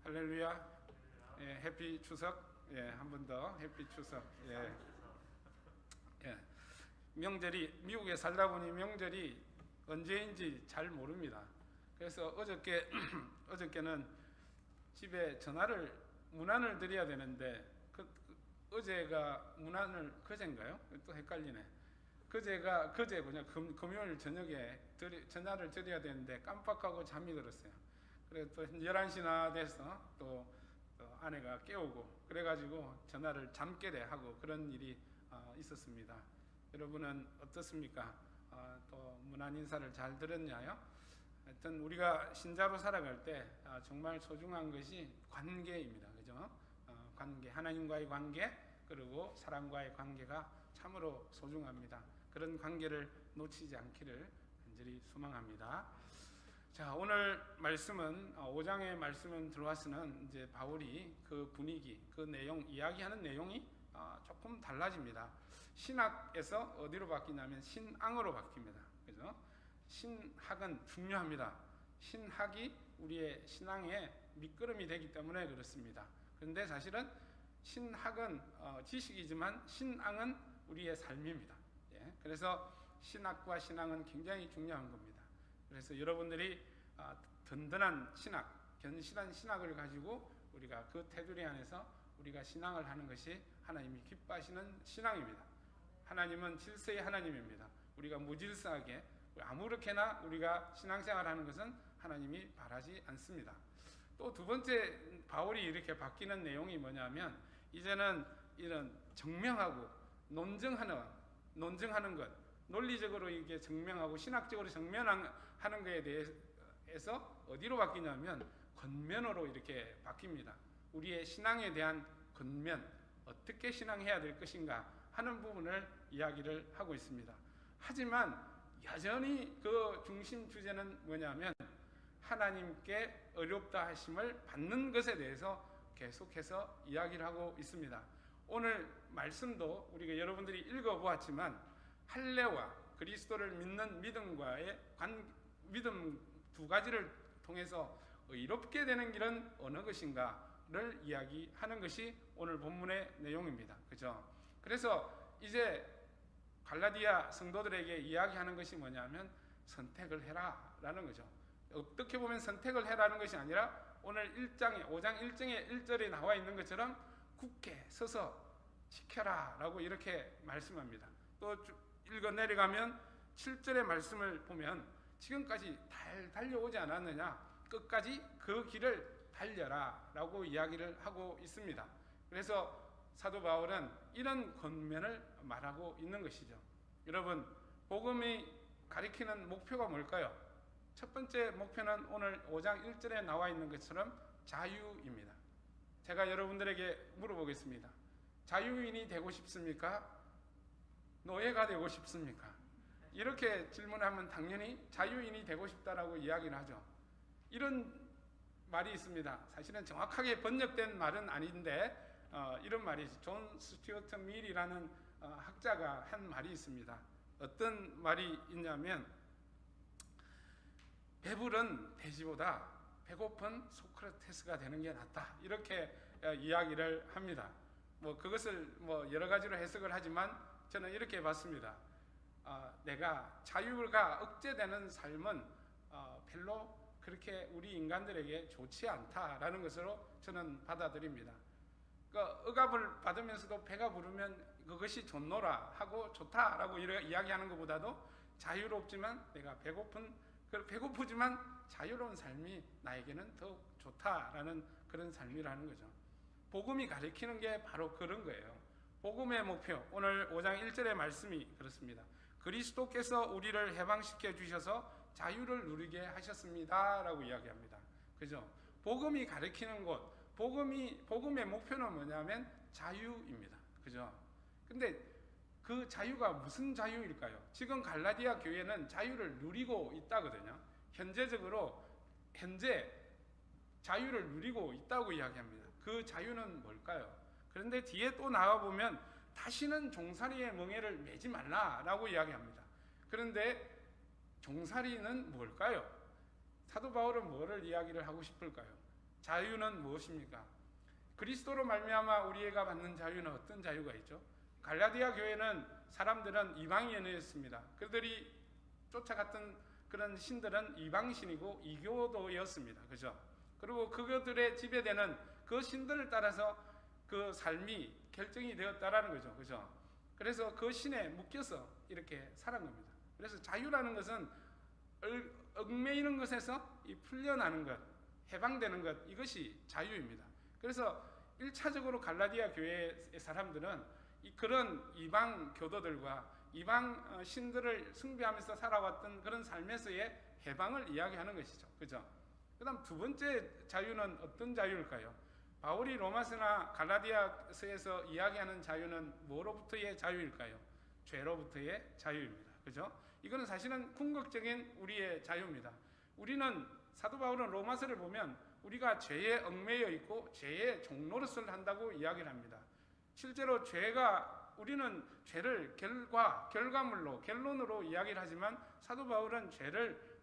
할렐루야. 예, 해피 추석. 예, 한 번 더 해피 추석. 예. 예. 명절이 미국에 살다 보니 명절이 언제인지 잘 모릅니다. 그래서 어저께는 집에 문안을 드려야 되는데 어제가 그제인가요? 또 헷갈리네. 그제군요. 금요일 저녁에 전화를 드려야 되는데 깜빡하고 잠이 들었어요. 그래서 또 11시나 돼서 또 아내가 깨우고 그래가지고 전화를 잠결에 하고 그런 일이 있었습니다. 여러분은 어떻습니까? 또 문안 인사를 잘 들었냐요? 하여튼 우리가 신자로 살아갈 때 정말 소중한 것이 관계입니다. 그죠? 관계, 하나님과의 관계, 그리고 사람과의 관계가 참으로 소중합니다. 그런 관계를 놓치지 않기를 간절히 소망합니다. 자, 오늘 말씀은 5장의 말씀은 들어와서는 이제 바울이 그 분위기, 그 내용, 이야기하는 내용이 조금 달라집니다. 신학에서 어디로 바뀌냐면 신앙으로 바뀝니다. 그죠? 신학은 중요합니다. 신학이 우리의 신앙의 밑거름이 되기 때문에 그렇습니다. 그런데 사실은 신학은 지식이지만 신앙은 우리의 삶입니다. 예, 그래서 신학과 신앙은 굉장히 중요한 겁니다. 그래서 여러분들이 든든한 신학, 견실한 신학을 가지고 우리가 그 테두리 안에서 우리가 신앙을 하는 것이 하나님이 기뻐하시는 신앙입니다. 하나님은 질서의 하나님입니다. 우리가 무질서하게 아무렇게나 우리가 신앙생활하는 것은 하나님이 바라지 않습니다. 또 두 번째 바울이 이렇게 바뀌는 내용이 뭐냐면 이제는 이런 정명하고 논증하는 것, 논리적으로 이게 증명하고 신학적으로 증명하는 것에 대해서 어디로 바뀌냐면 권면으로 이렇게 바뀝니다. 우리의 신앙에 대한 권면, 어떻게 신앙해야 될 것인가 하는 부분을 이야기를 하고 있습니다. 하지만 여전히 그 중심 주제는 뭐냐면 하나님께 어렵다 하심을 받는 것에 대해서 계속해서 이야기를 하고 있습니다. 오늘 말씀도 우리가 여러분들이 읽어보았지만 할례와 그리스도를 믿는 믿음 두 가지를 통해서 의롭게 되는 길은 어느 것인가를 이야기하는 것이 오늘 본문의 내용입니다. 그죠? 그래서 이제 갈라디아 성도들에게 이야기하는 것이 뭐냐면 선택을 해라 라는 거죠. 어떻게 보면 선택을 해라는 것이 아니라 오늘 5장 1절에 나와 있는 것처럼 굳게 서서 지켜라 라고 이렇게 말씀합니다. 또 읽어 내려가면 7절의 말씀을 보면 지금까지 달려오지 않았느냐, 끝까지 그 길을 달려라 라고 이야기를 하고 있습니다. 그래서 사도 바울은 이런 권면을 말하고 있는 것이죠. 여러분, 복음이 가리키는 목표가 뭘까요? 첫 번째 목표는 오늘 5장 1절에 나와 있는 것처럼 자유입니다. 제가 여러분들에게 물어보겠습니다. 자유인이 되고 싶습니까? 노예가 되고 싶습니까? 이렇게 질문하면 당연히 자유인이 되고 싶다라고 이야기를 하죠. 이런 말이 있습니다. 사실은 정확하게 번역된 말은 아닌데 이런 말이 존 스튜어트 밀이라는 학자가 한 말이 있습니다. 어떤 말이 있냐면 배부른 돼지보다 배고픈 소크라테스가 되는 게 낫다. 이렇게 이야기를 합니다. 그것을 여러 가지로 해석을 하지만 저는 이렇게 봤습니다. 내가 자유가 억제되는 삶은 별로 그렇게 우리 인간들에게 좋지 않다라는 것으로 저는 받아들입니다. 억압을 받으면서도 배가 부르면 그것이 좋노라 하고 좋다라고 이야기하는 것보다도 자유롭지만 내가 배고프지만 자유로운 삶이 나에게는 더 좋다라는 그런 삶이라는 거죠. 복음이 가리키는 게 바로 그런 거예요. 복음의 목표, 오늘 5장 1절의 말씀이 그렇습니다. 그리스도께서 우리를 해방시켜 주셔서 자유를 누리게 하셨습니다 라고 이야기합니다. 그죠? 복음이 가리키는 것, 복음의 목표는 뭐냐면 자유입니다. 그죠? 근데 그 자유가 무슨 자유일까요? 지금 갈라디아 교회는 자유를 누리고 있다거든요. 현재 자유를 누리고 있다고 이야기합니다. 그 자유는 뭘까요? 그런데 뒤에 또 나와보면 다시는 종살이의 멍에를 매지 말라라고 이야기합니다. 그런데 종살이는 뭘까요? 사도 바울은 뭐를 이야기를 하고 싶을까요? 자유는 무엇입니까? 그리스도로 말미암아 우리가 받는 자유는 어떤 자유가 있죠? 갈라디아 교회는 사람들은 이방인이었습니다. 그들이 쫓아갔던 그런 신들은 이방신이고 이교도였습니다. 그죠? 그리고 그들의 지배되는 그 신들을 따라서 그 삶이 결정이 되었다라는 거죠. 그죠? 그래서 그 신에 묶여서 이렇게 살은 겁니다. 그래서 자유라는 것은 얽매이는 것에서 풀려나는 것, 해방되는 것, 이것이 자유입니다. 그래서 1차적으로 갈라디아 교회의 사람들은 그런 이방 교도들과 이방 신들을 숭배하면서 살아왔던 그런 삶에서의 해방을 이야기하는 것이죠. 그죠? 그 다음 두 번째 자유는 어떤 자유일까요? 바울이 로마서나 갈라디아서에서 이야기하는 자유는 뭐로부터의 자유일까요? 죄로부터의 자유입니다. 그죠? 이거는 사실은 궁극적인 우리의 자유입니다. 우리는 사도 바울은 로마서를 보면 우리가 죄에 얽매여 있고 죄의 종노릇을 한다고 이야기를 합니다. 실제로 우리는 죄를 결과물로, 결론으로 이야기를 하지만 사도 바울은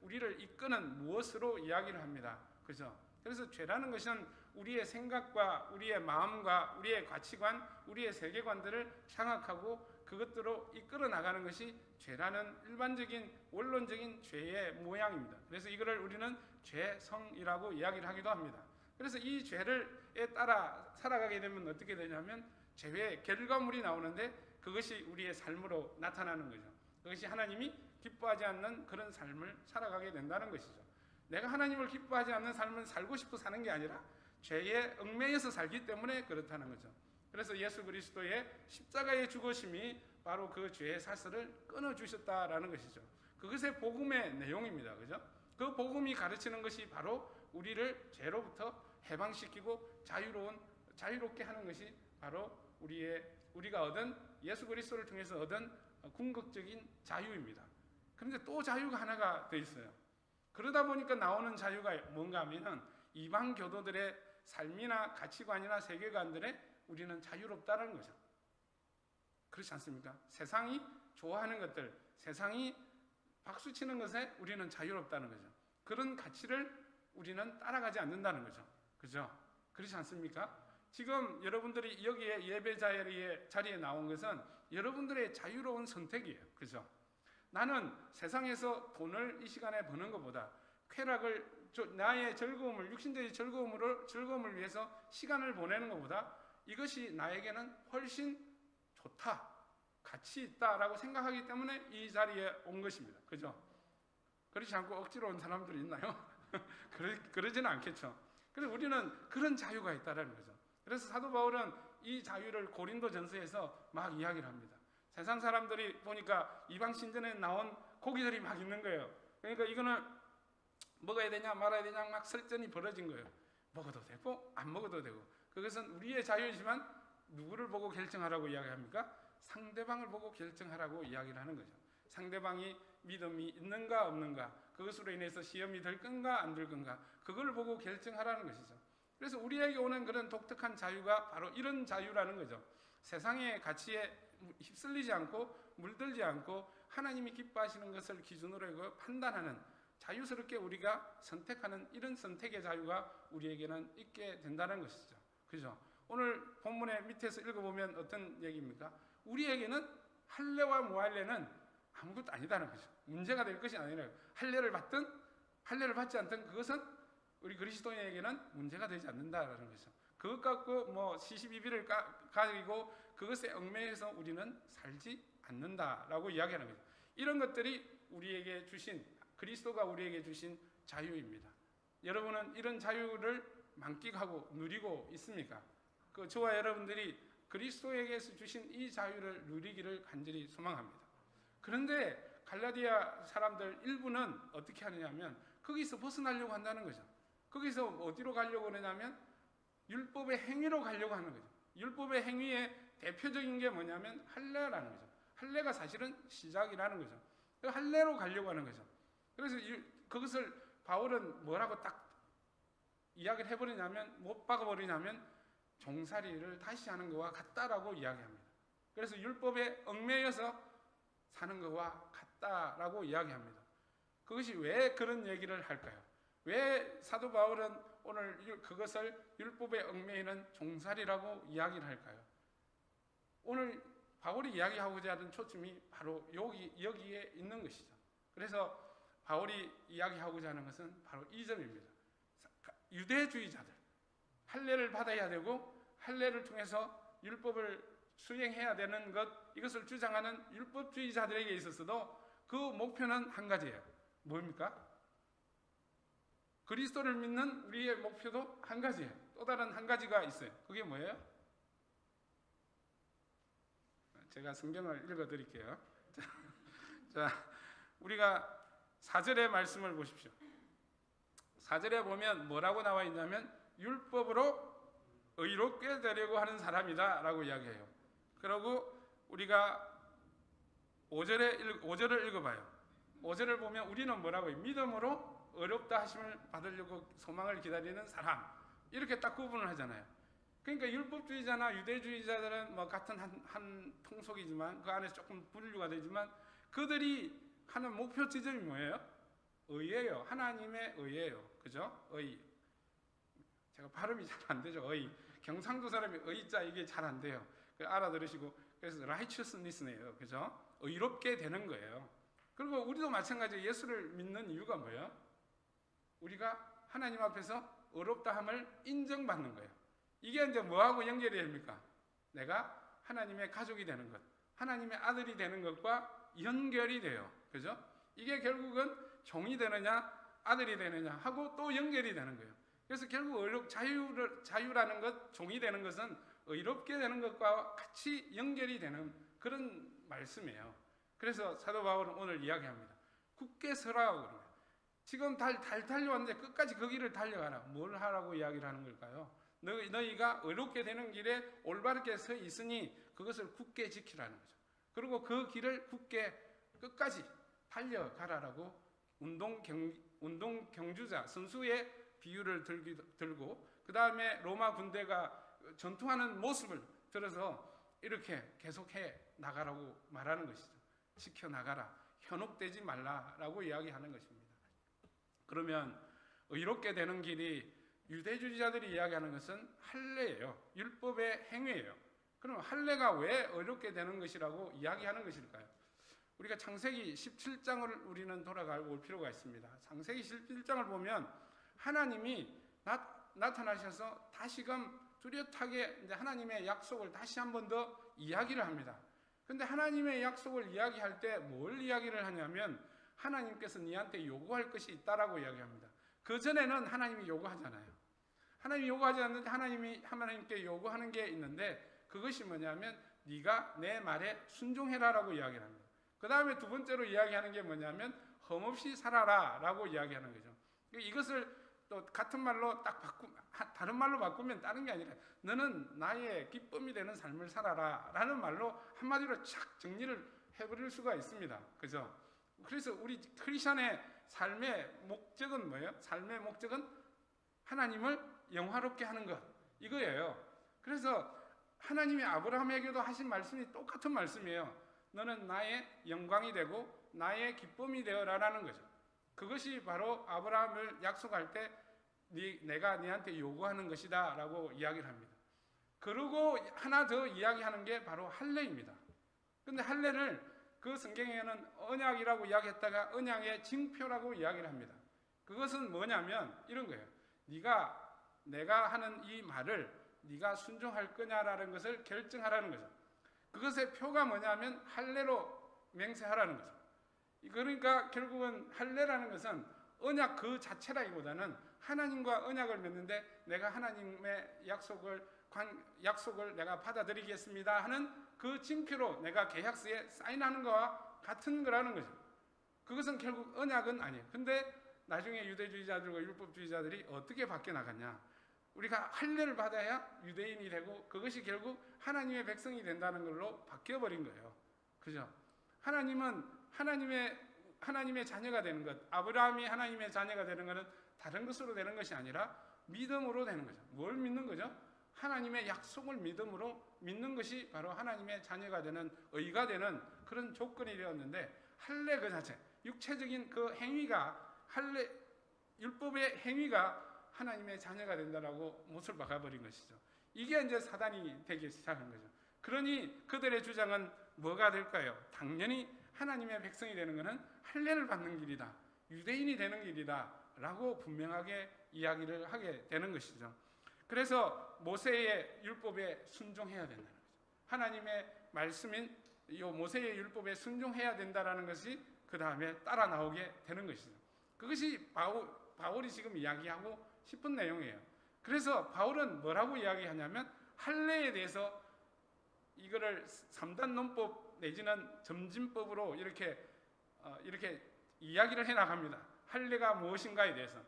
우리를 이끄는 무엇으로 이야기를 합니다. 그죠? 그래서 죄라는 것은 우리의 생각과 우리의 마음과 우리의 가치관, 우리의 세계관들을 장악하고 그것들로 이끌어 나가는 것이 죄라는 일반적인 원론적인 죄의 모양입니다. 그래서 이거를 우리는 죄성이라고 이야기를 하기도 합니다. 그래서 이 죄에 따라 살아가게 되면 어떻게 되냐면 죄의 결과물이 나오는데 그것이 우리의 삶으로 나타나는 거죠. 그것이 하나님이 기뻐하지 않는 그런 삶을 살아가게 된다는 것이죠. 내가 하나님을 기뻐하지 않는 삶을 살고 싶어 사는 게 아니라 죄에 얽매여서 살기 때문에 그렇다는 거죠. 그래서 예수 그리스도의 십자가의 죽으심이 바로 그 죄의 사슬을 끊어주셨다라는 것이죠. 그것의 복음의 내용입니다. 그죠? 그 복음이 가르치는 것이 바로 우리를 죄로부터 해방시키고 자유롭게 하는 것이 바로 우리가 얻은 예수 그리스도를 통해서 얻은 궁극적인 자유입니다. 그런데 또 자유가 하나가 더 있어요. 그러다 보니까 나오는 자유가 뭔가 하면은 이방 교도들의 삶이나 가치관이나 세계관들에 우리는 자유롭다는 거죠. 그렇지 않습니까? 세상이 좋아하는 것들, 세상이 박수치는 것에 우리는 자유롭다는 거죠. 그런 가치를 우리는 따라가지 않는다는 거죠. 그죠? 그렇지 않습니까? 지금 여러분들이 여기에 예배 자리에 나온 것은 여러분들의 자유로운 선택이에요. 그죠? 나는 세상에서 돈을 이 시간에 버는 것보다 나의 즐거움을, 육신적인 즐거움을 위해서 시간을 보내는 것보다 이것이 나에게는 훨씬 좋다, 가치 있다라고 생각하기 때문에 이 자리에 온 것입니다. 그죠? 그렇지 않고 억지로 온 사람들이 있나요? 그러지는 않겠죠. 그래서 우리는 그런 자유가 있다는 거죠. 그래서 사도 바울은 이 자유를 고린도전서에서 막 이야기를 합니다. 세상 사람들이 보니까 이방 신전에 나온 고기들이 막 있는 거예요. 그러니까 이거는 먹어야 되냐 말아야 되냐 막 설전이 벌어진 거예요. 먹어도 되고 안 먹어도 되고. 그것은 우리의 자유이지만 누구를 보고 결정하라고 이야기합니까? 상대방을 보고 결정하라고 이야기를 하는 거죠. 상대방이 믿음이 있는가 없는가, 그것으로 인해서 시험이 될 건가 안 될 건가, 그걸 보고 결정하라는 것이죠. 그래서 우리에게 오는 그런 독특한 자유가 바로 이런 자유라는 거죠. 세상의 가치에 휩쓸리지 않고 물들지 않고 하나님이 기뻐하시는 것을 기준으로 판단하는, 자유스럽게 우리가 선택하는 이런 선택의 자유가 우리에게는 있게 된다는 것이죠. 그죠? 오늘 본문의 밑에서 읽어보면 어떤 얘기입니까? 우리에게는 할례와 무할례는 아무것도 아니다는 거죠. 문제가 될 것이 아니라 할례를 받든 할례를 받지 않든 그것은 우리 그리스도인에게는 문제가 되지 않는다라는 거죠. 그것 갖고 시시비비를 가지고 그것에 얽매여서 우리는 살지 않는다라고 이야기하는 거죠. 이런 것들이 우리에게 주신, 그리스도가 우리에게 주신 자유입니다. 여러분은 이런 자유를 만끽하고 누리고 있습니까? 저와 여러분들이 그리스도에게서 주신 이 자유를 누리기를 간절히 소망합니다. 그런데 갈라디아 사람들 일부는 어떻게 하느냐면 거기서 벗어나려고 한다는 거죠. 거기서 어디로 가려고 하냐면 율법의 행위로 가려고 하는 거죠. 율법의 행위의 대표적인 게 뭐냐면 할례라는 거죠. 할례가 사실은 시작이라는 거죠. 그 할례로 가려고 하는 거죠. 그래서 그것을 바울은 뭐라고 딱 이야기를 해버리냐면, 못 박아버리냐면 종살이를 다시 하는 것과 같다라고 이야기합니다. 그래서 율법에 얽매여서 사는 것과 같다라고 이야기합니다. 그것이 왜 그런 얘기를 할까요? 왜 사도 바울은 오늘 그것을 율법에 얽매이는 종살이라고 이야기를 할까요? 오늘 바울이 이야기하고자 하는 초점이 바로 여기에 있는 것이죠. 그래서 바울이 이야기하고자 하는 것은 바로 이 점입니다. 유대주의자들, 할례를 받아야 되고 할례를 통해서 율법을 수행해야 되는 이것을 주장하는 율법주의자들에게 있어서도 그 목표는 한 가지예요. 뭡니까? 그리스도를 믿는 우리의 목표도 한 가지예요. 또 다른 한 가지가 있어요. 그게 뭐예요? 제가 성경을 읽어드릴게요. 자, 우리가 4절의 말씀을 보십시오. 4절에 보면 뭐라고 나와 있냐면 율법으로 의롭게 되려고 하는 사람이다 라고 이야기해요. 그리고 우리가 5절을 읽어봐요. 5절을 보면 우리는 뭐라고 해요? 믿음으로 어렵다 하심을 받으려고 소망을 기다리는 사람, 이렇게 딱 구분을 하잖아요. 그러니까 율법주의자나 유대주의자들은 뭐 같은 한 통속이지만 그 안에서 조금 분류가 되지만 그들이 하는 목표 지점이 뭐예요? 의예요. 하나님의 의예요. 그죠? 의. 제가 발음이 잘 안 되죠. 의. 경상도 사람이 의자 이게 잘 안 돼요. 알아들으시고, 그래서 righteousness네요. 그죠? 의롭게 되는 거예요. 그리고 우리도 마찬가지로 예수를 믿는 이유가 뭐예요? 우리가 하나님 앞에서 의롭다함을 인정받는 거예요. 이게 이제 뭐하고 연결이 됩니까? 내가 하나님의 가족이 되는 것, 하나님의 아들이 되는 것과 연결이 돼요. 그죠? 이게 결국은 종이 되느냐 아들이 되느냐 하고 또 연결이 되는 거예요. 그래서 결국 자유라는 것, 종이 되는 것은 의롭게 되는 것과 같이 연결이 되는 그런 말씀이에요. 그래서 사도 바울은 오늘 이야기합니다. 굳게 서라고 그러는 거예요. 지금 달 달려왔는데 끝까지 그 길을 달려가라. 뭘 하라고 이야기를 하는 걸까요? 너희가 의롭게 되는 길에 올바르게 서 있으니 그것을 굳게 지키라는 거죠. 그리고 그 길을 굳게 끝까지 달려가라라고 운동 경주자, 선수의 비유를 들고 그 다음에 로마 군대가 전투하는 모습을 들어서 이렇게 계속해 나가라고 말하는 것이죠. 지켜나가라, 현혹되지 말라라고 이야기하는 것입니다. 그러면 의롭게 되는 길이 유대주의자들이 이야기하는 것은 할례예요. 율법의 행위예요. 그럼 할례가 왜 의롭게 되는 것이라고 이야기하는 것일까요? 우리가 창세기 17장을 우리는 돌아갈 필요가 있습니다. 창세기 17장을 보면 하나님이 나타나셔서 다시금 뚜렷하게 이제 하나님의 약속을 다시 한 번 더 이야기를 합니다. 근데 하나님의 약속을 이야기할 때 뭘 이야기를 하냐면 하나님께서 니한테 요구할 것이 있다라고 이야기합니다. 그 전에는 하나님이 요구하잖아요. 하나님이 요구하지 않는데 하나님께 요구하는 게 있는데 그것이 뭐냐면 네가 내 말에 순종해라라고 이야기를 합니다. 그 다음에 두 번째로 이야기하는 게 뭐냐면 험없이 살아라라고 이야기하는 거죠. 이것을 또 같은 말로 다른 말로 바꾸면 다른 게 아니라 너는 나의 기쁨이 되는 삶을 살아라라는 말로 한마디로 착 정리를 해버릴 수가 있습니다. 그죠? 그래서 우리 크리스천의 삶의 목적은 뭐예요? 삶의 목적은 하나님을 영화롭게 하는 것, 이거예요. 그래서 하나님이 아브라함에게도 하신 말씀이 똑같은 말씀이에요. 너는 나의 영광이 되고 나의 기쁨이 되어라라는 거죠. 그것이 바로 아브라함을 약속할 때 내가 네한테 요구하는 것이다 라고 이야기를 합니다. 그리고 하나 더 이야기하는 게 바로 할례입니다. 근데 할례를 그 성경에는 언약이라고 이야기했다가 언약의 징표라고 이야기를 합니다. 그것은 뭐냐면 이런 거예요. 내가 하는 이 말을 네가 순종할 거냐라는 것을 결정하라는 거죠. 그것의 표가 뭐냐면 할례로 맹세하라는 거죠. 그러니까 결국은 할례라는 것은 언약 그 자체라기보다는 하나님과 언약을 맺는데 내가 하나님의 약속을 내가 받아들이겠습니다 하는 그 징표로 내가 계약서에 사인하는 것과 같은 거라는 거죠. 그것은 결국 언약은 아니에요. 근데 나중에 유대주의자들과 율법주의자들이 어떻게 바뀌어 나갔냐? 우리가 할례를 받아야 유대인이 되고 그것이 결국 하나님의 백성이 된다는 걸로 바뀌어버린 거예요. 그죠? 하나님은 하나님의 자녀가 되는 것, 아브라함이 하나님의 자녀가 되는 것은 다른 것으로 되는 것이 아니라 믿음으로 되는 거죠. 뭘 믿는 거죠? 하나님의 약속을 믿음으로 믿는 것이 바로 하나님의 자녀가 되는, 의가 되는 그런 조건이 되었는데 할례 그 자체, 육체적인 그 행위가 율법의 행위가 하나님의 자녀가 된다라고 못을 박아버린 것이죠. 이게 이제 사단이 되기 시작한 거죠. 그러니 그들의 주장은 뭐가 될까요? 당연히 하나님의 백성이 되는 것은 할례를 받는 길이다, 유대인이 되는 길이다 라고 분명하게 이야기를 하게 되는 것이죠. 그래서 모세의 율법에 순종해야 된다는 거죠. 하나님의 말씀인 이 모세의 율법에 순종해야 된다라는 것이 그 다음에 따라 나오게 되는 것이죠. 그것이 바울이 지금 이야기하고 싶은 내용이에요. 그래서 바울은 뭐라고 이야기하냐면 할례에 대해서 이거를 3단 논법 내지는 점진법으로 이렇게 이야기를 해나갑니다. 할례가 무엇인가에 대해서.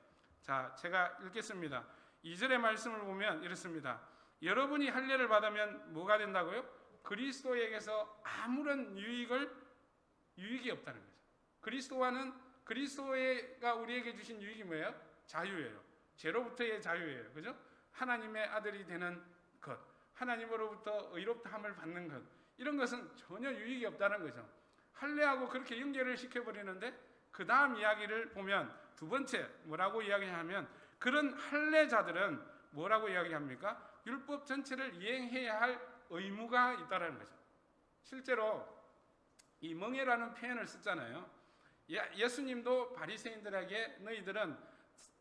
자, 제가 읽겠습니다. 2절의 말씀을 보면 이렇습니다. 여러분이 할례를 받으면 뭐가 된다고요? 그리스도에게서 아무런 유익이 없다는 거죠. 그리스도가 우리에게 주신 유익이 뭐예요? 자유예요. 죄로부터의 자유예요. 그죠? 하나님의 아들이 되는 것, 하나님으로부터 의롭다함을 받는 것, 이런 것은 전혀 유익이 없다는 거죠. 할례하고 그렇게 연결을 시켜버리는데 그 다음 이야기를 보면 두 번째 뭐라고 이야기하면 그런 할례자들은 뭐라고 이야기합니까? 율법 전체를 이행해야 할 의무가 있다는 거죠. 실제로 이 멍에라는 표현을 쓰잖아요. 예수님도 바리새인들에게 너희들은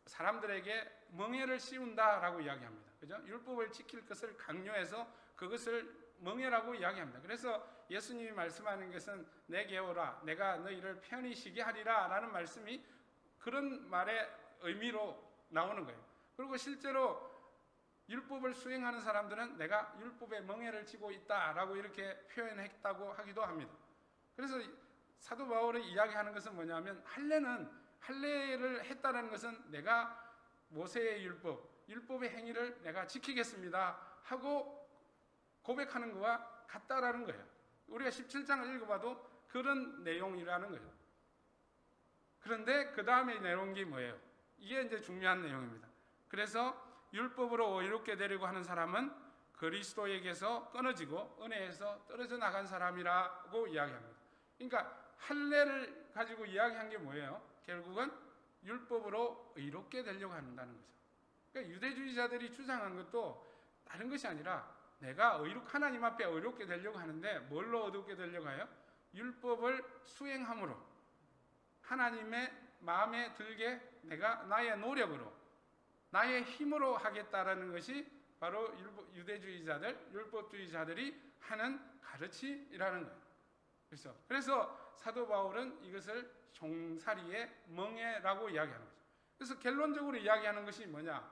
사람들에게 멍에를 씌운다라고 이야기합니다. 그죠? 율법을 지킬 것을 강요해서 그것을 멍에라고 이야기합니다. 그래서 예수님이 말씀하는 것은 내게 오라 내가 너희를 편히 쉬게 하리라 라는 말씀이 그런 말의 의미로 나오는 거예요. 그리고 실제로 율법을 수행하는 사람들은 내가 율법에 멍에를 지고 있다라고 이렇게 표현했다고 하기도 합니다. 그래서 사도 바울이 이야기하는 것은 뭐냐면 할례를 했다는 것은 내가 모세의 율법의 행위를 내가 지키겠습니다 하고 고백하는 것과 같다라는 거예요. 우리가 17장을 읽어봐도 그런 내용이라는 거예요. 그런데 그 다음에 내용이 뭐예요? 이게 이제 중요한 내용입니다. 그래서 율법으로 의롭게 되려고 하는 사람은 그리스도에게서 끊어지고 은혜에서 떨어져 나간 사람이라고 이야기합니다. 그러니까 할례를 가지고 이야기한 게 뭐예요? 결국은 율법으로 의롭게 되려고 한다는 거죠. 그러니까 유대주의자들이 주장한 것도 다른 것이 아니라 내가 하나님 앞에 의롭게 되려고 하는데 뭘로 의롭게 되려고 해요? 율법을 수행함으로 하나님의 마음에 들게 내가 나의 노력으로 나의 힘으로 하겠다라는 것이 바로 율법주의자들이 하는 가르침이라는 거예요. 그래서 사도 바울은 이것을 종살이의 멍에라고 이야기하는 거죠. 그래서 결론적으로 이야기하는 것이 뭐냐?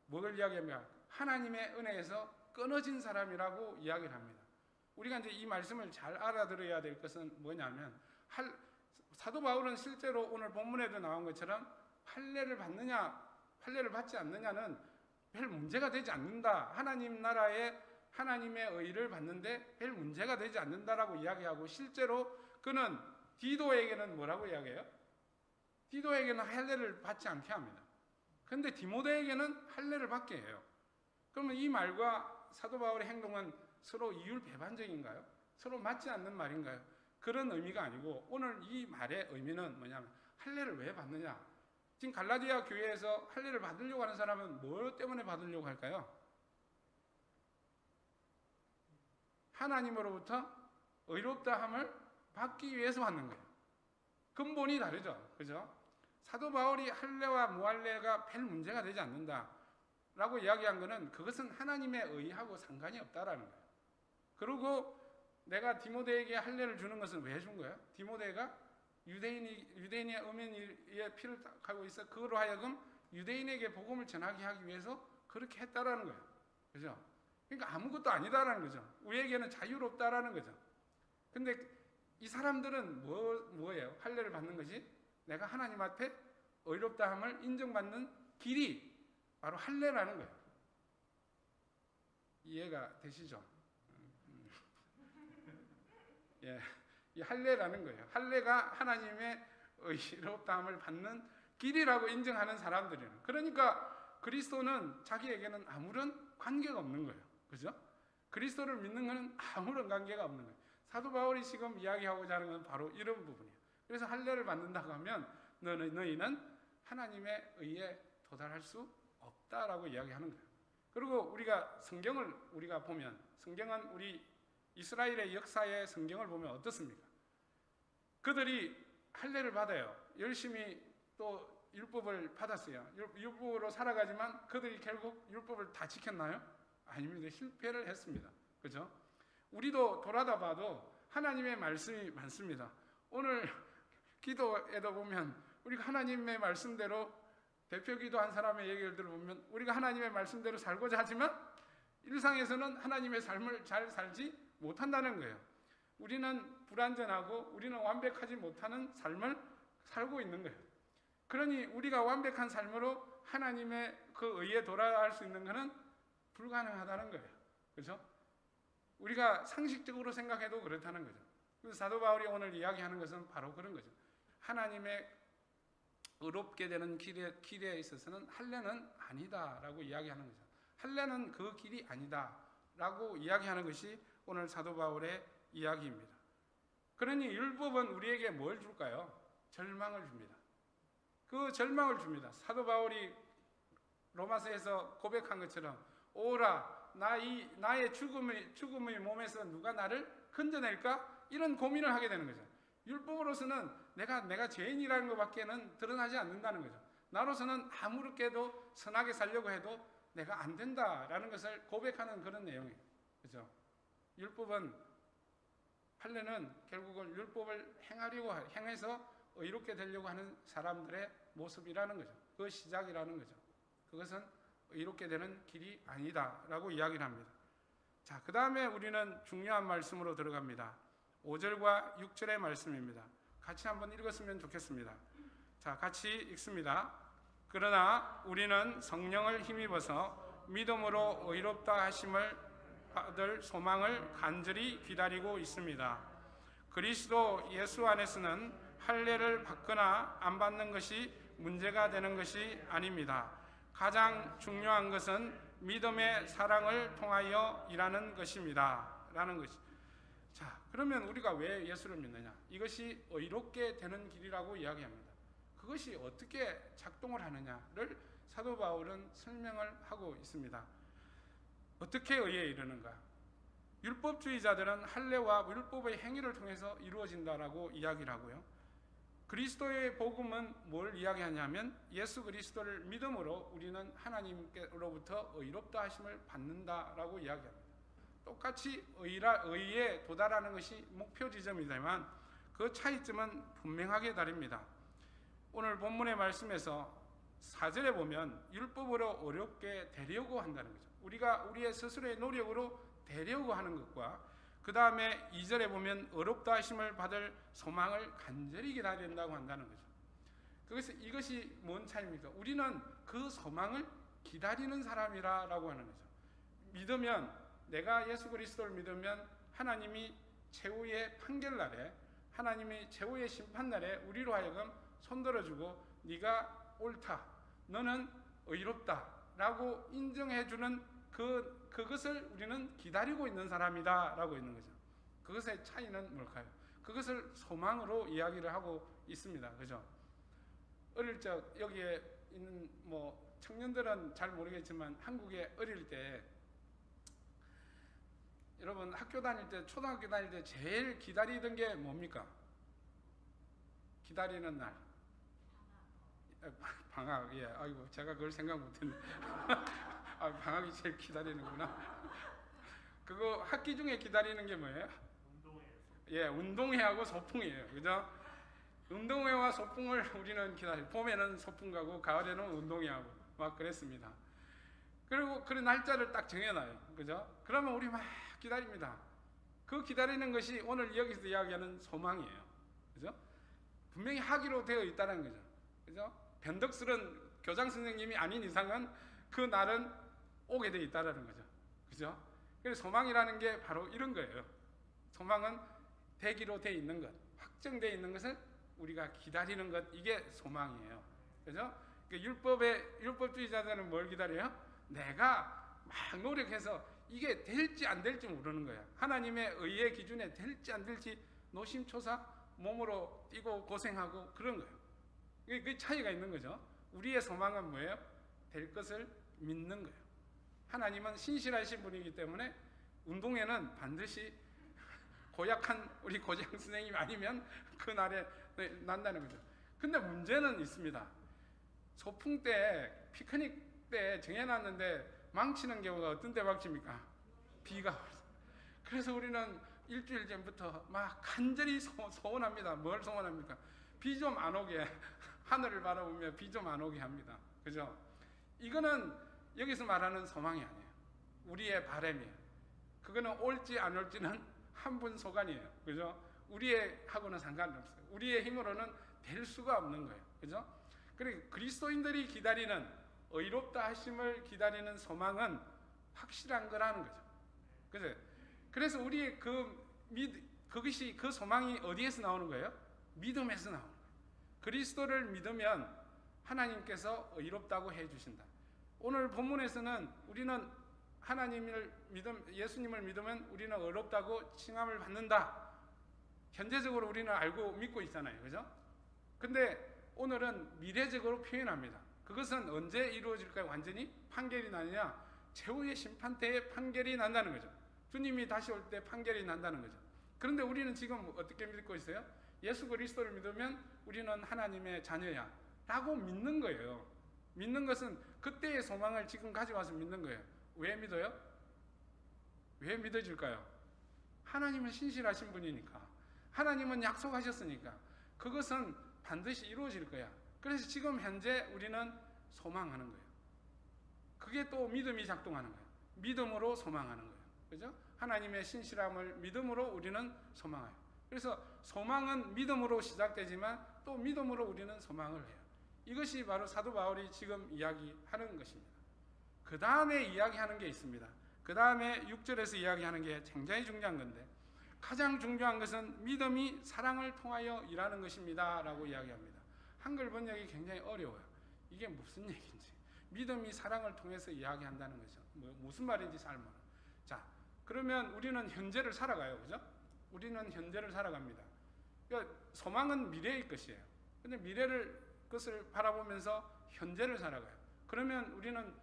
뭘 이야기합니까? 하나님의 은혜에서 끊어진 사람이라고 이야기를 합니다. 우리가 이제 이 말씀을 잘 알아들어야 될 것은 뭐냐면 사도 바울은 실제로 오늘 본문에도 나온 것처럼 할례를 받지 않느냐는 별 문제가 되지 않는다. 하나님 나라에 하나님의 의를 받는데 별 문제가 되지 않는다라고 이야기하고 실제로 그는 디도에게는 뭐라고 이야기해요? 디도에게는 할례를 받지 않게 합니다. 그런데 디모데에게는 할례를 받게 해요. 그러면 이 말과 사도 바울의 행동은 서로 이율배반적인가요? 서로 맞지 않는 말인가요? 그런 의미가 아니고 오늘 이 말의 의미는 뭐냐면 할례를 왜 받느냐? 지금 갈라디아 교회에서 할례를 받으려고 하는 사람은 뭐 때문에 받으려고 할까요? 하나님으로부터 의롭다함을 받기 위해서 받는 거예요. 근본이 다르죠. 그죠? 사도 바울이 할례와 무할례가 별 문제가 되지 않는다라고 이야기한 것은 그것은 하나님의 의하고 상관이 없다라는 거예요. 그리고 내가 디모데에게 할례를 주는 것은 왜 준 거예요? 디모데가 유대인의 음행에 피를 가고 있어 그로 하여금 유대인에게 복음을 전하게 하기 위해서 그렇게 했다라는 거예요. 그죠? 그러니까 아무것도 아니다라는 거죠. 우리에게는 자유롭다라는 거죠. 근데 이 사람들은 뭐예요? 할례를 받는 것이 내가 하나님 앞에 의롭다함을 인정받는 길이 바로 할례라는 거예요. 이해가 되시죠? 예, 이 할례라는 거예요. 할례가 하나님의 의롭다함을 받는 길이라고 인정하는 사람들이에요. 그러니까 그리스도는 자기에게는 아무런 관계가 없는 거예요. 그죠? 그리스도를 믿는 것은 아무런 관계가 없는 거예요. 사도 바울이 지금 이야기하고자 하는 건 바로 이런 부분이에요. 그래서 할례를 받는다고 하면 너희는 하나님의 의에 도달할 수 없다라고 이야기하는 거예요. 그리고 우리가 성경을 우리가 보면, 성경은 우리 이스라엘의 역사의 성경을 보면 어떻습니까? 그들이 할례를 받아요. 열심히 또 율법을 받았어요. 율법으로 살아가지만 그들이 결국 율법을 다 지켰나요? 아닙니다. 실패를 했습니다. 그죠? 우리도 돌아다 봐도 하나님의 말씀이 많습니다. 오늘 기도에도 보면 우리가 하나님의 말씀대로, 대표 기도한 사람의 얘기를 들어보면 우리가 하나님의 말씀대로 살고자 하지만 일상에서는 하나님의 삶을 잘 살지 못한다는 거예요. 우리는 불완전하고 우리는 완벽하지 못하는 삶을 살고 있는 거예요. 그러니 우리가 완벽한 삶으로 하나님의 그 의에 돌아갈 수 있는 것은 불가능하다는 거예요. 그렇죠? 우리가 상식적으로 생각해도 그렇다는 거죠. 그래서 사도 바울이 오늘 이야기하는 것은 바로 그런 거죠. 하나님의 의롭게 되는 길에 있어서는 할례는 아니다라고 이야기하는 거죠. 할례는 그 길이 아니다라고 이야기하는 것이 오늘 사도 바울의 이야기입니다. 그러니 율법은 우리에게 뭘 줄까요? 절망을 줍니다. 그 절망을 줍니다. 사도 바울이 로마서에서 고백한 것처럼 오라 나의 죽음의 몸에서 누가 나를 건져낼까? 이런 고민을 하게 되는 거죠. 율법으로서는 내가 죄인이라는 것밖에는 드러나지 않는다는 거죠. 나로서는 아무렇게도 선하게 살려고 해도 내가 안 된다라는 것을 고백하는 그런 내용이에요. 그죠? 율법은, 할례는 결국은 율법을 행해서 의롭게 되려고 하는 사람들의 모습이라는 거죠. 그 시작이라는 거죠. 그것은 의롭게 되는 길이 아니다라고 이야기를 합니다. 자, 그 다음에 우리는 중요한 말씀으로 들어갑니다. 5절과 6절의 말씀입니다. 같이 한번 읽었으면 좋겠습니다. 자, 같이 읽습니다. 그러나 우리는 성령을 힘입어서 믿음으로 의롭다 하심을 받을 소망을 간절히 기다리고 있습니다. 그리스도 예수 안에서는 할례를 받거나 안 받는 것이 문제가 되는 것이 아닙니다. 가장 중요한 것은 믿음의 사랑을 통하여 일하는 것입니다. 라는 것이. 자, 그러면 우리가 왜 예수를 믿느냐? 이것이 의롭게 되는 길이라고 이야기합니다. 그것이 어떻게 작동을 하느냐를 사도 바울은 설명을 하고 있습니다. 어떻게 의에 이르는가? 율법주의자들은 할례와 율법의 행위를 통해서 이루어진다라고 이야기를 하고요. 그리스도의 복음은 뭘 이야기하냐면 예수 그리스도를 믿음으로 우리는 하나님께로부터 의롭다 하심을 받는다라고 이야기합니다. 똑같이 의에 도달하는 것이 목표 지점이지만 그 차이점은 분명하게 다릅니다. 오늘 본문의 말씀에서 4절에 보면 율법으로 어렵게 되려고 한다는 거죠. 우리가 우리의 스스로의 노력으로 되려고 하는 것과 그 다음에 2절에 보면 어렵다 하심을 받을 소망을 간절히 기다린다고 한다는 거죠. 그래서 이것이 뭔 차이입니까? 우리는 그 소망을 기다리는 사람이라고 하는 거죠. 믿으면, 내가 예수 그리스도를 믿으면 하나님이 최후의 판결날에, 하나님이 최후의 심판날에 우리로 하여금 손들어주고 네가 옳다, 너는 의롭다 라고 인정해주는 그것을 우리는 기다리고 있는 사람이다 라고 있는 거죠. 그것의 차이는 뭘까요? 그것을 소망으로 이야기를 하고 있습니다. 그죠? 어릴 적 여기에 있는 청년들은 잘 모르겠지만 한국에 어릴 때 여러분 학교 다닐 때, 초등학교 다닐 때 제일 기다리던 게 뭡니까? 기다리는 날. 방학. 예. 아이고, 제가 그걸 생각 못했네. 방학이 제일 기다리는구나. 그거 학기 중에 기다리는 게 뭐예요? 운동회. 예, 운동회하고 소풍이에요. 그죠? 운동회와 소풍을 우리는 기다려요. 봄에는 소풍 가고 가을에는 운동회하고 막 그랬습니다. 그리고 그 날짜를 딱 정해놔요. 그죠? 그러면 우리 막 기다립니다. 그 기다리는 것이 오늘 여기서 이야기하는 소망이에요. 그죠? 분명히 하기로 되어 있다는 거죠. 그죠? 변덕스런 교장 선생님이 아닌 이상은 그 날은 오게 되어 있다는 거죠. 그죠? 그래서 소망이라는 게 바로 이런 거예요. 소망은 되기로 되어 있는 것, 확정되어 있는 것을 우리가 기다리는 것, 이게 소망이에요. 그죠? 율법주의자들은 뭘 기다려요? 내가 막 노력해서 이게 될지 안 될지 모르는 거야. 하나님의 의의 기준에 될지 안 될지 노심초사 몸으로 뛰고 고생하고 그런 거예요. 그 차이가 있는 거죠. 우리의 소망은 뭐예요? 될 것을 믿는 거예요. 하나님은 신실하신 분이기 때문에 운동회는 반드시 고약한 우리 고장 선생님 아니면 그날에 난다는 거죠. 근데 문제는 있습니다. 소풍 때, 피크닉 때 정해놨는데 망치는 경우가 어떤 때 망칩니까? 비가 와서. 그래서 우리는 일주일 전부터 막 간절히 소원합니다. 뭘 소원합니까? 비 좀 안 오게, 하늘을 바라보며 비 좀 안 오게 합니다. 그죠? 이거는 여기서 말하는 소망이 아니에요. 우리의 바람이에요. 그거는 올지 안 올지는 한 분 소관이에요. 그죠? 우리의 하고는 상관없어요. 우리의 힘으로는 될 수가 없는 거예요. 그죠? 그리고 그리스도인들이 기다리는 의롭다 하심을 기다리는 소망은 확실한 거라는 거죠. 그죠? 그래서 우리의 그것이 그 소망이 어디에서 나오는 거예요? 믿음에서 나오는 거예요. 그리스도를 믿으면 하나님께서 의롭다고 해 주신다. 오늘 본문에서는 우리는 예수님을 믿으면 우리는 의롭다고 칭함을 받는다. 현재적으로 우리는 알고 믿고 있잖아요. 그죠? 근데 오늘은 미래적으로 표현합니다. 그것은 언제 이루어질까요? 완전히 판결이 나느냐? 최후의 심판 때에 판결이 난다는 거죠. 주님이 다시 올 때 판결이 난다는 거죠. 그런데 우리는 지금 어떻게 믿고 있어요? 예수 그리스도를 믿으면 우리는 하나님의 자녀야 라고 믿는 거예요. 믿는 것은 그때의 소망을 지금 가져와서 믿는 거예요. 왜 믿어요? 왜 믿어질까요? 하나님은 신실하신 분이니까, 하나님은 약속하셨으니까 그것은 반드시 이루어질 거야. 그래서 지금 현재 우리는 소망하는 거예요. 그게 또 믿음이 작동하는 거예요. 믿음으로 소망하는 거예요. 그죠? 하나님의 신실함을 믿음으로 우리는 소망해요. 그래서 소망은 믿음으로 시작되지만 또 믿음으로 우리는 소망을 해요. 이것이 바로 사도 바울이 지금 이야기하는 것입니다. 그 다음에 이야기하는 게 있습니다. 그 다음에 6절에서 이야기하는 게 굉장히 중요한 건데, 가장 중요한 것은 믿음이 사랑을 통하여 일하는 것입니다 라고 이야기합니다. 한글 번역이 굉장히 어려워요. 이게 무슨 얘기인지, 믿음이 사랑을 통해서 이야기한다는 거죠. 무슨 말인지 잘 모르요. 자, 그러면 우리는 현재를 살아가요. 그죠? 우리는 현재를 살아갑니다. 그러니까 소망은 미래의 것이에요. 근데 그것을 바라보면서 현재를 살아가요. 그러면 우리는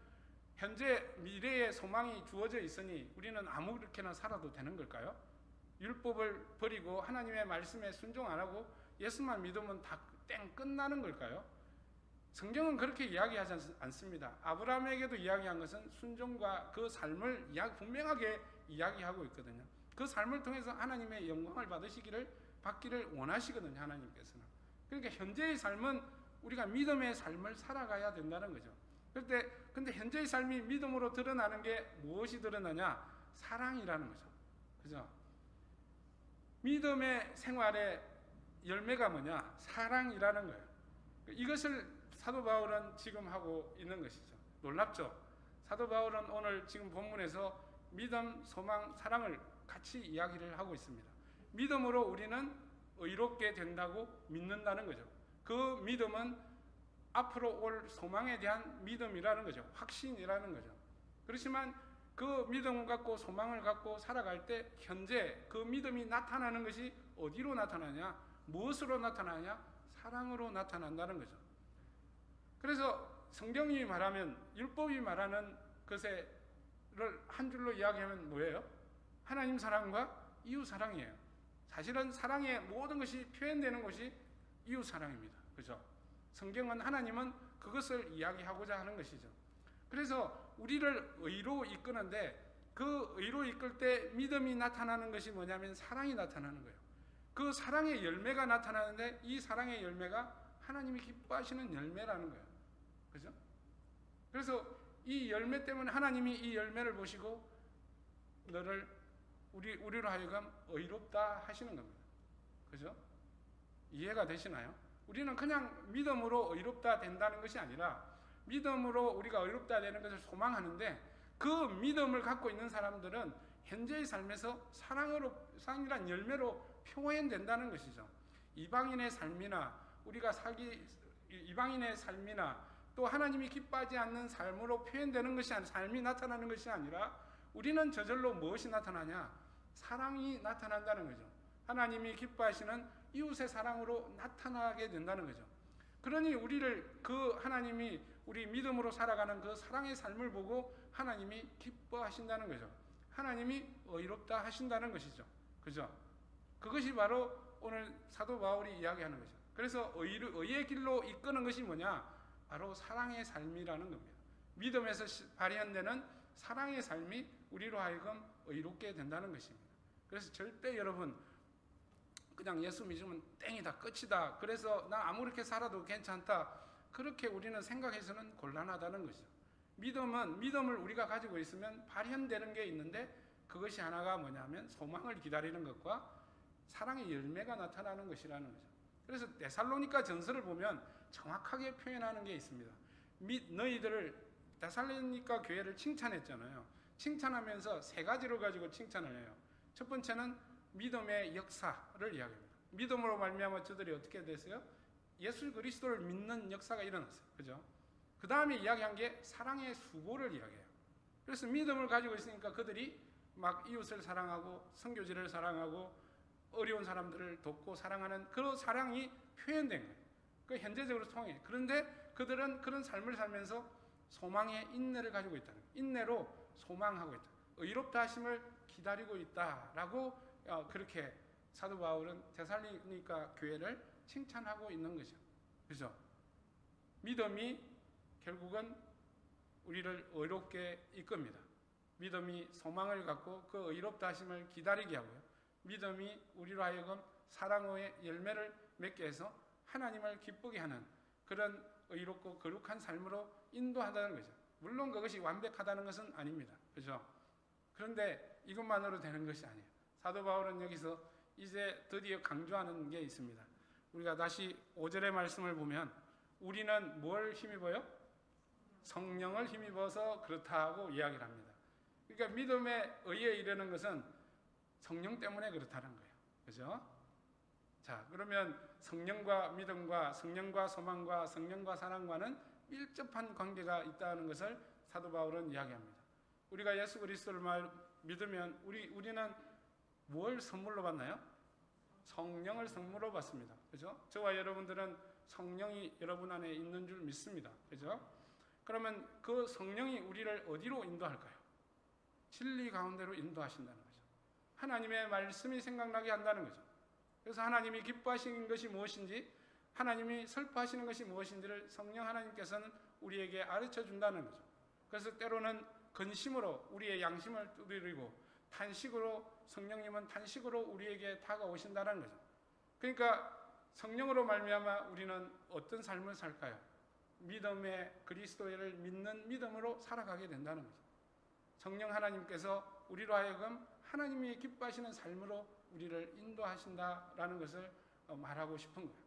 현재 미래의 소망이 주어져 있으니 우리는 아무렇게나 살아도 되는 걸까요? 율법을 버리고 하나님의 말씀에 순종 안 하고 예수만 믿으면 다 끝나는 걸까요? 성경은 그렇게 이야기하지 않습니다. 아브라함에게도 이야기한 것은 순종과 그 삶을 분명하게 이야기하고 있거든요. 그 삶을 통해서 하나님의 영광을 받기를 원하시거든요. 하나님께서는. 그러니까 현재의 삶은 우리가 믿음의 삶을 살아가야 된다는 거죠. 근데 현재의 삶이 믿음으로 드러나는 게 무엇이 드러나냐? 사랑이라는 거죠. 그죠? 믿음의 생활의 열매가 뭐냐? 사랑이라는 거예요. 이것을 사도 바울은 지금 하고 있는 것이죠. 놀랍죠? 사도 바울은 오늘 지금 본문에서 믿음, 소망, 사랑을 같이 이야기를 하고 있습니다. 믿음으로 우리는 의롭게 된다고 믿는다는 거죠. 그 믿음은 앞으로 올 소망에 대한 믿음이라는 거죠. 확신이라는 거죠. 그렇지만 그 믿음을 갖고 소망을 갖고 살아갈 때 현재 그 믿음이 나타나는 것이 어디로 나타나냐? 무엇으로 나타나냐? 사랑으로 나타난다는 거죠. 그래서 성경이 말하면, 율법이 말하는 것을 한 줄로 이야기하면 뭐예요? 하나님 사랑과 이웃 사랑이에요. 사실은 사랑의 모든 것이 표현되는 것이 이웃 사랑입니다. 그죠? 성경은, 하나님은 그것을 이야기하고자 하는 것이죠. 그래서 우리를 의로 이끄는데, 그 의로 이끌 때 믿음이 나타나는 것이 뭐냐면 사랑이 나타나는 거예요. 그 사랑의 열매가 나타나는데, 이 사랑의 열매가 하나님이 기뻐하시는 열매라는 거예요. 그죠? 그래서 이 열매 때문에 하나님이 이 열매를 보시고 우리로 하여금 의롭다 하시는 겁니다. 그죠? 이해가 되시나요? 우리는 그냥 믿음으로 의롭다 된다는 것이 아니라, 믿음으로 우리가 의롭다 되는 것을 소망하는데, 그 믿음을 갖고 있는 사람들은 현재의 삶에서 사랑이란 열매로 표현된다는 것이죠. 이방인의 삶이나 이방인의 삶이나 또 하나님이 기뻐하지 않는 삶으로 표현되는 것이 아니라, 삶이 나타나는 것이 아니라, 우리는 저절로 무엇이 나타나냐? 사랑이 나타난다는 거죠. 하나님이 기뻐하시는 이웃의 사랑으로 나타나게 된다는 거죠. 그러니 우리를 그 하나님이 우리 믿음으로 살아가는 그 사랑의 삶을 보고 하나님이 기뻐하신다는 거죠. 하나님이 의롭다 하신다는 것이죠. 그죠? 그것이 바로 오늘 사도 바울이 이야기하는 거죠. 그래서 의의 길로 이끄는 것이 뭐냐? 바로 사랑의 삶이라는 겁니다. 믿음에서 발현되는 사랑의 삶이 우리로 하여금 의롭게 된다는 것입니다. 그래서 절대 여러분 그냥 예수 믿으면 땡이다, 끝이다, 그래서 난 아무렇게 살아도 괜찮다, 그렇게 우리는 생각해서는 곤란하다는 것이죠. 믿음은 믿음을 우리가 가지고 있으면 발현되는 게 있는데 그것이 하나가 뭐냐면 소망을 기다리는 것과 사랑의 열매가 나타나는 것이라는 거죠. 그래서 데살로니가 전서를 보면 정확하게 표현하는 게 있습니다. 너희들을 데살로니가 교회를 칭찬했잖아요. 칭찬하면서 세 가지를 가지고 칭찬을 해요. 첫 번째는 믿음의 역사를 이야기합니다. 믿음으로 말미암아 저들이 어떻게 됐어요? 예수 그리스도를 믿는 역사가 일어났어요. 그죠? 그 다음에 이야기한 게 사랑의 수고를 이야기해요. 그래서 믿음을 가지고 있으니까 그들이 막 이웃을 사랑하고 선교지를 사랑하고 어려운 사람들을 돕고 사랑하는 그런 사랑이 표현된 거예요. 그 현재적으로 통해. 그런데 그들은 그런 삶을 살면서 소망의 인내를 가지고 있다는 거예요. 인내로 소망하고 있다. 의롭다 하심을 기다리고 있다라고 그렇게 사도 바울은 데살로니가 교회를 칭찬하고 있는 거죠. 그죠? 믿음이 결국은 우리를 의롭게 이끕니다. 믿음이 소망을 갖고 그 의롭다 하심을 기다리게 하고요. 믿음이 우리로 하여금 사랑의 열매를 맺게 해서 하나님을 기쁘게 하는 그런 의롭고 거룩한 삶으로 인도한다는 거죠. 물론 그것이 완벽하다는 것은 아닙니다. 그죠? 그런데 이것만으로 되는 것이 아니에요. 사도 바울은 여기서 이제 드디어 강조하는 게 있습니다. 우리가 다시 5절의 말씀을 보면 우리는 뭘 힘입어요? 성령을 힘입어서 그렇다고 이야기를 합니다. 그러니까 믿음의 의에 이르는 것은 성령 때문에 그렇다는 거예요. 그죠? 자, 그러면 성령과 믿음과 성령과 소망과 성령과 사랑과는 밀접한 관계가 있다는 것을 사도 바울은 이야기합니다. 우리가 예수 그리스도를 믿으면 우리는 뭘 선물로 받나요? 성령을 선물로 받습니다. 그죠? 저와 여러분들은 성령이 여러분 안에 있는 줄 믿습니다. 그죠? 그러면 그 성령이 우리를 어디로 인도할까요? 진리 가운데로 인도하신다는 거죠. 하나님의 말씀이 생각나게 한다는 거죠. 그래서 하나님이 기뻐하시는 것이 무엇인지, 하나님이 슬퍼하시는 것이 무엇인지를 성령 하나님께서는 우리에게 가르쳐 준다는 거죠. 그래서 때로는 근심으로 우리의 양심을 두드리고 탄식으로 성령님은 탄식으로 우리에게 다가오신다는 거죠. 그러니까 성령으로 말미암아 우리는 어떤 삶을 살까요? 믿음의 그리스도를 믿는 믿음으로 살아가게 된다는 거죠. 성령 하나님께서 우리로 하여금 하나님이 기뻐하시는 삶으로 우리를 인도하신다라는 것을 말하고 싶은 거예요.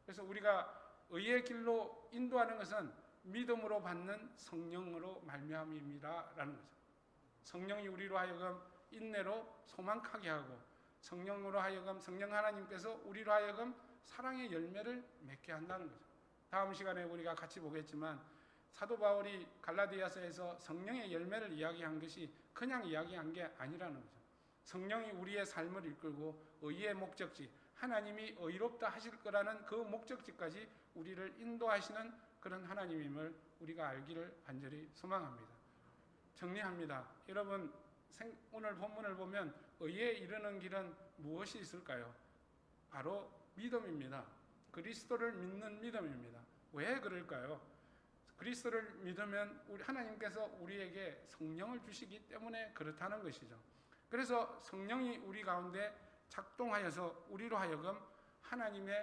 그래서 우리가 의의 길로 인도하는 것은 믿음으로 받는 성령으로 말미암음이라는 거죠. 성령이 우리로 하여금 인내로 소망하게 하고 성령으로 하여금 성령 하나님께서 우리로 하여금 사랑의 열매를 맺게 한다는 거죠. 다음 시간에 우리가 같이 보겠지만 사도 바울이 갈라디아서에서 성령의 열매를 이야기한 것이 그냥 이야기한 게 아니라는 거죠. 성령이 우리의 삶을 이끌고 의의 목적지, 하나님이 의롭다 하실 거라는 그 목적지까지 우리를 인도하시는 그런 하나님임을 우리가 알기를 간절히 소망합니다. 정리합니다. 여러분, 오늘 본문을 보면 의에 이르는 길은 무엇이 있을까요? 바로 믿음입니다. 그리스도를 믿는 믿음입니다. 왜 그럴까요? 그리스도를 믿으면 하나님께서 우리에게 성령을 주시기 때문에 그렇다는 것이죠. 그래서 성령이 우리 가운데 작동하여서 우리로 하여금 하나님이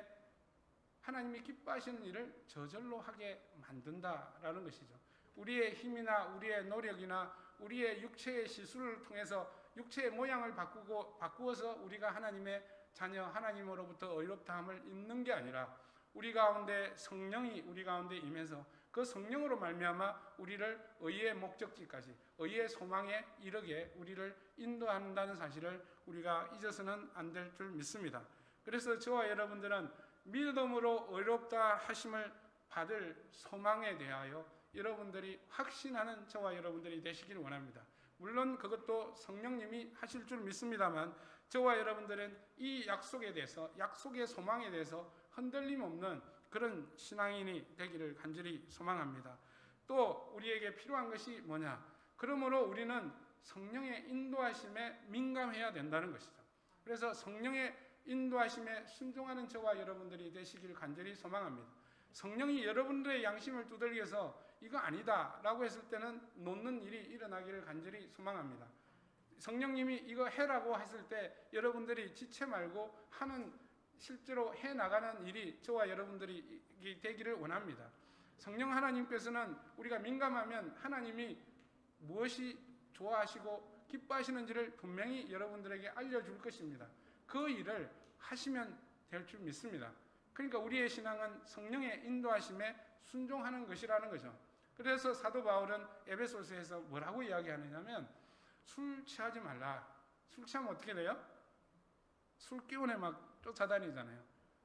기뻐하시는 일을 저절로 하게 만든다라는 것이죠. 우리의 힘이나 우리의 노력이나 우리의 육체의 시술을 통해서 육체의 모양을 바꾸어서 우리가 하나님의 자녀 하나님으로부터 의롭다함을 입는 게 아니라 우리 가운데 성령이 우리 가운데 임해서 그 성령으로 말미암아 우리를 의의 목적지까지 의의 소망에 이르게 우리를 인도한다는 사실을 우리가 잊어서는 안 될 줄 믿습니다. 그래서 저와 여러분들은 믿음으로 의롭다 하심을 받을 소망에 대하여 여러분들이 확신하는 저와 여러분들이 되시기를 원합니다. 물론 그것도 성령님이 하실 줄 믿습니다만 저와 여러분들은 이 약속에 대해서 약속의 소망에 대해서 흔들림 없는 그런 신앙인이 되기를 간절히 소망합니다. 또 우리에게 필요한 것이 뭐냐? 그러므로 우리는 성령의 인도하심에 민감해야 된다는 것이죠. 그래서 성령의 인도하심에 순종하는 저와 여러분들이 되시길 간절히 소망합니다. 성령이 여러분들의 양심을 두들겨서 이거 아니다 라고 했을 때는 놓는 일이 일어나기를 간절히 소망합니다. 성령님이 이거 해라고 했을 때 여러분들이 지체 말고 하는, 실제로 해나가는 일이 저와 여러분들이 되기를 원합니다. 성령 하나님께서는 우리가 민감하면 하나님이 무엇이 좋아하시고 기뻐하시는지를 분명히 여러분들에게 알려줄 것입니다. 그 일을 하시면 될 줄 믿습니다. 그러니까 우리의 신앙은 성령의 인도하심에 순종하는 것이라는 거죠. 그래서 사도 바울은 에베소서에서 뭐라고 이야기하느냐면 술 취하지 말라. 술 취하면 어떻게 돼요? 술 기운에 막 쫓아다니잖아요.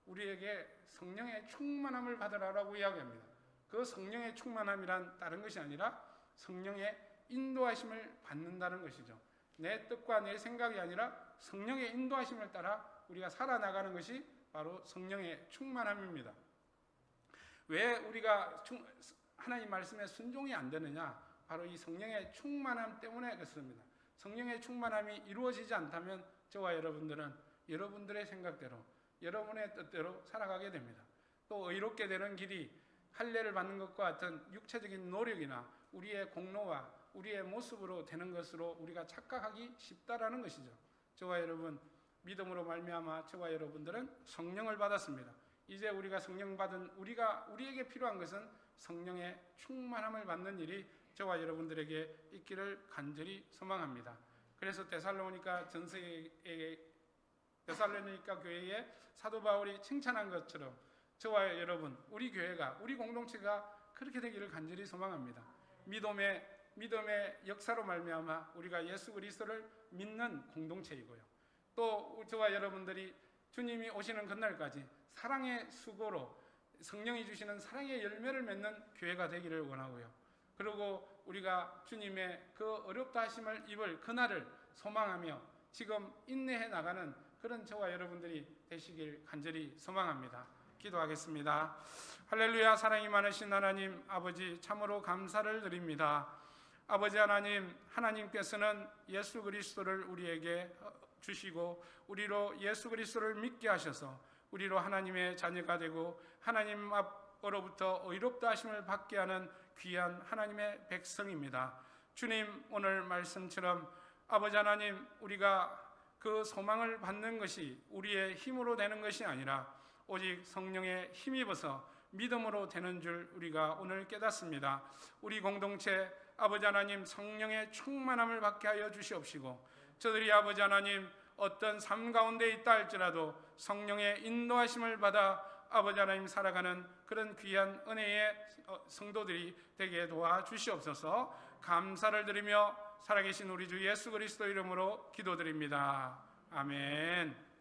우리에게 성령의 충만함을 받으라라고 이야기합니다. 그 성령의 충만함이란 다른 것이 아니라 성령의 인도하심을 받는다는 것이죠. 내 뜻과 내 생각이 아니라 성령의 인도하심을 따라 우리가 살아나가는 것이 바로 성령의 충만함입니다. 왜 우리가 하나님 말씀에 순종이 안 되느냐? 바로 이 성령의 충만함 때문에 그렇습니다. 성령의 충만함이 이루어지지 않다면 저와 여러분들은 여러분들의 생각대로, 여러분의 뜻대로 살아가게 됩니다. 또 의롭게 되는 길이 할례를 받는 것과 같은 육체적인 노력이나 우리의 공로와 우리의 모습으로 되는 것으로 우리가 착각하기 쉽다라는 것이죠. 저와 여러분, 믿음으로 말미암아 저와 여러분들은 성령을 받았습니다. 이제 우리가 성령 받은 우리에게 필요한 것은 성령의 충만함을 받는 일이 저와 여러분들에게 있기를 간절히 소망합니다. 그래서 데살로니가 교회에 사도 바울이 칭찬한 것처럼 저와 여러분, 우리 교회가, 우리 공동체가 그렇게 되기를 간절히 소망합니다. 믿음의 역사로 말미암아 우리가 예수 그리스도를 믿는 공동체이고요. 또 저와 여러분들이 주님이 오시는 그날까지 사랑의 수고로 성령이 주시는 사랑의 열매를 맺는 교회가 되기를 원하고요. 그리고 우리가 주님의 그 어렵다 하심을 입을 그날을 소망하며 지금 인내해 나가는 그런 저와 여러분들이 되시길 간절히 소망합니다. 기도하겠습니다. 할렐루야. 사랑이 많으신 하나님 아버지, 참으로 감사를 드립니다. 아버지 하나님, 하나님께서는 예수 그리스도를 우리에게 주시고 우리로 예수 그리스도를 믿게 하셔서 우리로 하나님의 자녀가 되고 하나님 앞으로부터 의롭다 하심을 받게 하는 귀한 하나님의 백성입니다. 주님, 오늘 말씀처럼 아버지 하나님, 우리가 그 소망을 받는 것이 우리의 힘으로 되는 것이 아니라 오직 성령의 힘입어서 믿음으로 되는 줄 우리가 오늘 깨닫습니다. 우리 공동체 아버지 하나님, 성령의 충만함을 받게 하여 주시옵시고 저들이 아버지 하나님 어떤 삶 가운데 있다 할지라도 성령의 인도하심을 받아 아버지 하나님 살아가는 그런 귀한 은혜의 성도들이 되게 도와주시옵소서. 감사를 드리며 살아계신 우리 주 예수 그리스도 이름으로 기도드립니다. 아멘.